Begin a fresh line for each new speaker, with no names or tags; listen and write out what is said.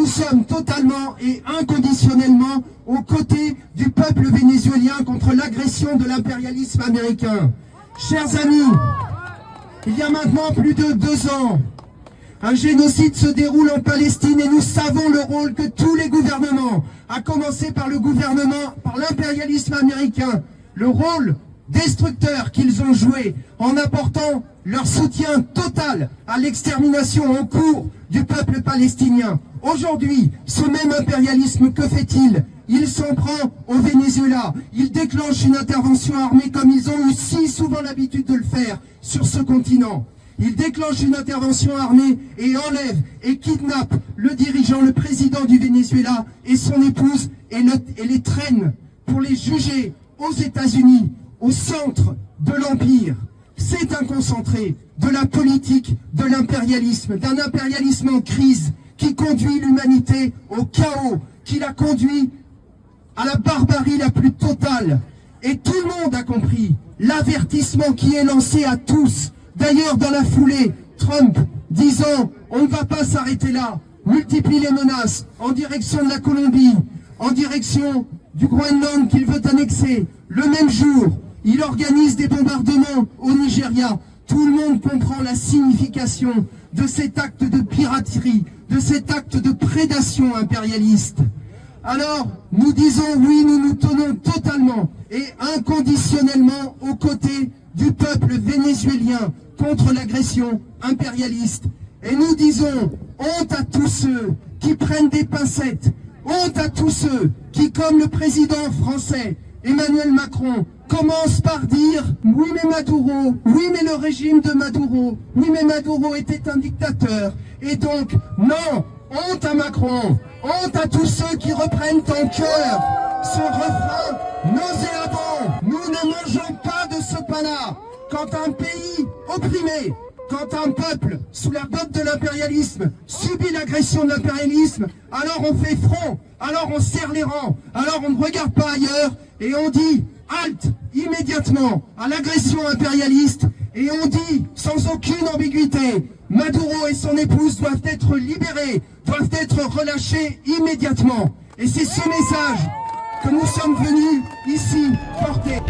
nous sommes totalement et inconditionnellement aux côtés du peuple vénézuélien contre l'agression de l'impérialisme américain. Chers amis, il y a maintenant plus de 2 ans, un génocide se déroule en Palestine et nous savons le rôle que tous les gouvernements, à commencer par le gouvernement, par l'impérialisme américain, le rôle destructeur qu'ils ont joué en apportant leur soutien total à l'extermination en cours du peuple palestinien. Aujourd'hui, ce même impérialisme, que fait-il? Il s'en prend au Venezuela, il déclenche une intervention armée comme ils ont eu si souvent l'habitude de le faire sur ce continent. Il déclenche une intervention armée et enlève et kidnappe le dirigeant, le président du Venezuela et son épouse et les traîne pour les juger aux États-Unis, au centre de l'Empire. C'est un concentré de la politique de l'impérialisme, d'un impérialisme en crise qui conduit l'humanité au chaos, qui la conduit à la barbarie la plus totale. Et tout le monde a compris l'avertissement qui est lancé à tous. D'ailleurs, dans la foulée, Trump disant « on ne va pas s'arrêter là », multiplie les menaces en direction de la Colombie, en direction du Groenland qu'il veut annexer. Le même jour, il organise des bombardements au Nigeria. Tout le monde comprend la signification de cet acte de piraterie, de cet acte de prédation impérialiste. Alors, nous disons oui, nous nous tenons totalement et inconditionnellement aux côtés du peuple vénézuélien contre l'agression impérialiste. Et nous disons honte à tous ceux qui prennent des pincettes, honte à tous ceux qui, comme le président français Emmanuel Macron, commencent par dire « oui mais Maduro, oui mais le régime de Maduro, oui mais Maduro était un dictateur ». Et donc, non, honte à Macron, honte à tous ceux qui reprennent en cœur ce refrain nauséabond. Nous ne mangeons pas de ce pain-là. Quand un pays opprimé, quand un peuple sous la botte de l'impérialisme subit l'agression de l'impérialisme, alors on fait front, alors on serre les rangs, alors on ne regarde pas ailleurs et on dit halte immédiatement à l'agression impérialiste et on dit sans aucune ambiguïté, Maduro et son épouse doivent être libérés, doivent être relâchés immédiatement. Et c'est ce message que nous sommes venus ici porter.